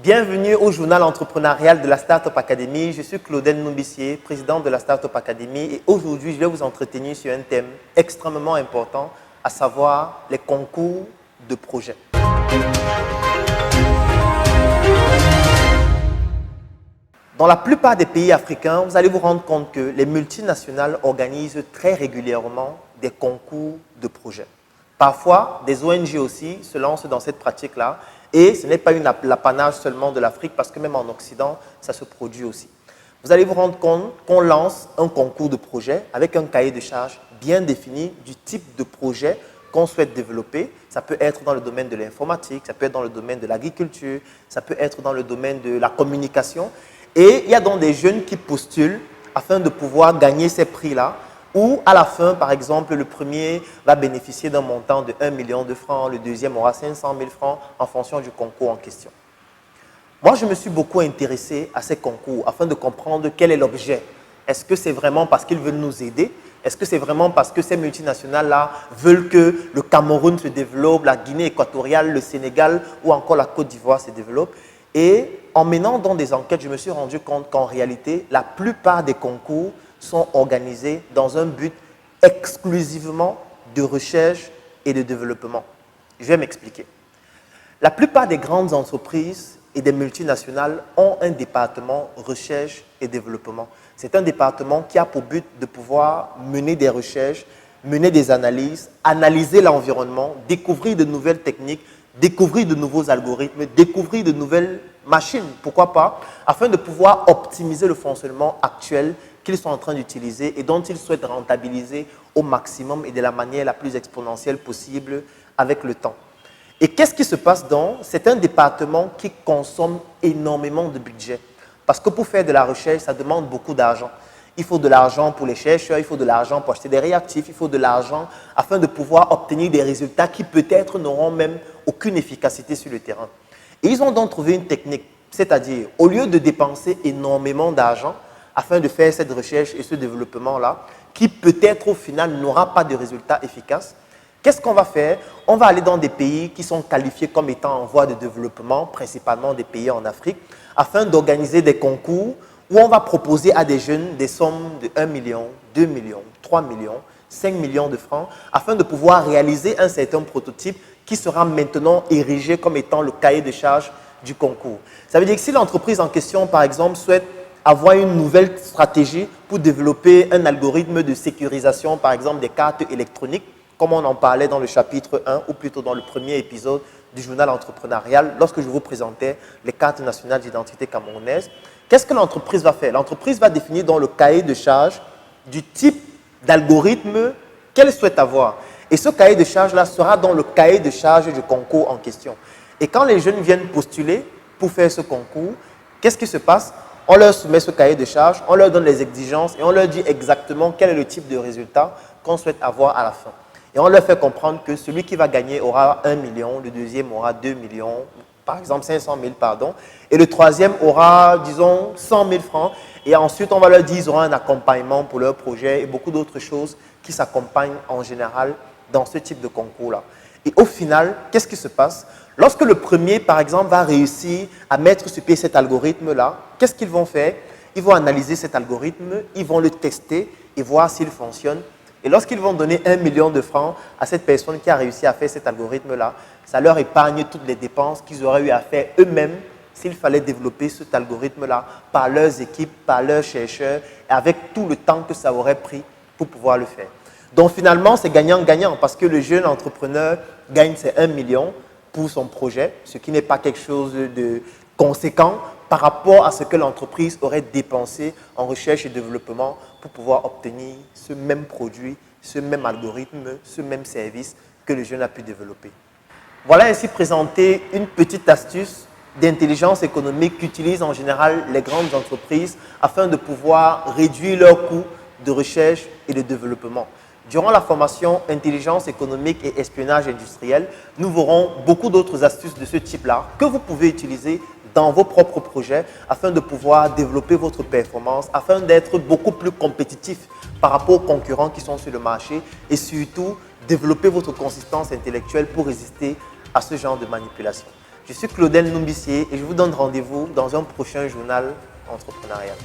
Bienvenue au journal entrepreneurial de la Startup Academy. Je suis Claudel Noubissier, président de la Startup Academy et aujourd'hui, je vais vous entretenir sur un thème extrêmement important, à savoir les concours de projets. Dans la plupart des pays africains, vous allez vous rendre compte que les multinationales organisent très régulièrement des concours de projets. Parfois, des ONG aussi se lancent dans cette pratique-là et ce n'est pas l'apanage seulement de l'Afrique parce que même en Occident, ça se produit aussi. Vous allez vous rendre compte qu'on lance un concours de projet avec un cahier de charges bien défini du type de projet qu'on souhaite développer. Ça peut être dans le domaine de l'informatique, ça peut être dans le domaine de l'agriculture, ça peut être dans le domaine de la communication. Et il y a donc des jeunes qui postulent afin de pouvoir gagner ces prix-là, où à la fin, par exemple, le premier va bénéficier d'un montant de 1 million de francs, le deuxième aura 500 000 francs en fonction du concours en question. Moi, je me suis beaucoup intéressé à ces concours afin de comprendre quel est l'objet. Est-ce que c'est vraiment parce qu'ils veulent nous aider? Est-ce que c'est vraiment parce que ces multinationales-là veulent que le Cameroun se développe, la Guinée équatoriale, le Sénégal ou encore la Côte d'Ivoire se développent? Et en menant dans des enquêtes, je me suis rendu compte qu'en réalité, la plupart des concours sont organisés dans un but exclusivement de recherche et de développement. Je vais m'expliquer. La plupart des grandes entreprises et des multinationales ont un département recherche et développement. C'est un département qui a pour but de pouvoir mener des recherches, mener des analyses, analyser l'environnement, découvrir de nouvelles techniques, découvrir de nouveaux algorithmes, découvrir de nouvelles machines, pourquoi pas, afin de pouvoir optimiser le fonctionnement actuel qu'ils sont en train d'utiliser et dont ils souhaitent rentabiliser au maximum et de la manière la plus exponentielle possible avec le temps. Et qu'est-ce qui se passe donc? C'est un département qui consomme énormément de budget. Parce que pour faire de la recherche, ça demande beaucoup d'argent. Il faut de l'argent pour les chercheurs, il faut de l'argent pour acheter des réactifs, il faut de l'argent afin de pouvoir obtenir des résultats qui peut-être n'auront même aucune efficacité sur le terrain. Et ils ont donc trouvé une technique, c'est-à-dire au lieu de dépenser énormément d'argent afin de faire cette recherche et ce développement-là, qui peut-être au final n'aura pas de résultats efficaces, qu'est-ce qu'on va faire? On va aller dans des pays qui sont qualifiés comme étant en voie de développement, principalement des pays en Afrique, afin d'organiser des concours où on va proposer à des jeunes des sommes de 1 million, 2 millions, 3 millions, 5 millions de francs, afin de pouvoir réaliser un certain prototype qui sera maintenant érigé comme étant le cahier de charges du concours. Ça veut dire que si l'entreprise en question, par exemple, souhaite avoir une nouvelle stratégie pour développer un algorithme de sécurisation, par exemple, des cartes électroniques, comme on en parlait dans le chapitre 1, ou plutôt dans le premier épisode du journal entrepreneurial, lorsque je vous présentais les cartes nationales d'identité camerounaise. Qu'est-ce que l'entreprise va faire? L'entreprise va définir dans le cahier de charges du type d'algorithme qu'elle souhaite avoir. Et ce cahier de charges-là sera dans le cahier de charges du concours en question. Et quand les jeunes viennent postuler pour faire ce concours, qu'est-ce qui se passe? On leur soumet ce cahier de charges, on leur donne les exigences et on leur dit exactement quel est le type de résultat qu'on souhaite avoir à la fin. Et on leur fait comprendre que celui qui va gagner aura 1 million, le deuxième aura 2 millions, par exemple 500 000, pardon, et le troisième aura, disons, 100 000 francs. Et ensuite, on va leur dire qu'ils auront un accompagnement pour leur projet et beaucoup d'autres choses qui s'accompagnent en général dans ce type de concours-là. Et au final, qu'est-ce qui se passe? Lorsque le premier, par exemple, va réussir à mettre sur pied cet algorithme-là, qu'est-ce qu'ils vont faire? Ils vont analyser cet algorithme, ils vont le tester et voir s'il fonctionne. Et lorsqu'ils vont donner 1 million de francs à cette personne qui a réussi à faire cet algorithme-là, ça leur épargne toutes les dépenses qu'ils auraient eu à faire eux-mêmes s'il fallait développer cet algorithme-là par leurs équipes, par leurs chercheurs, et avec tout le temps que ça aurait pris pour pouvoir le faire. Donc finalement, c'est gagnant-gagnant parce que le jeune entrepreneur gagne ses 1 million pour son projet, ce qui n'est pas quelque chose de conséquent par rapport à ce que l'entreprise aurait dépensé en recherche et développement pour pouvoir obtenir ce même produit, ce même algorithme, ce même service que le jeune a pu développer. Voilà ainsi présenté une petite astuce d'intelligence économique qu'utilisent en général les grandes entreprises afin de pouvoir réduire leurs coûts de recherche et de développement. Durant la formation intelligence économique et espionnage industriel, nous verrons beaucoup d'autres astuces de ce type-là que vous pouvez utiliser dans vos propres projets afin de pouvoir développer votre performance, afin d'être beaucoup plus compétitif par rapport aux concurrents qui sont sur le marché et surtout développer votre consistance intellectuelle pour résister à ce genre de manipulation. Je suis Claudel Numbissier et je vous donne rendez-vous dans un prochain journal entrepreneurial.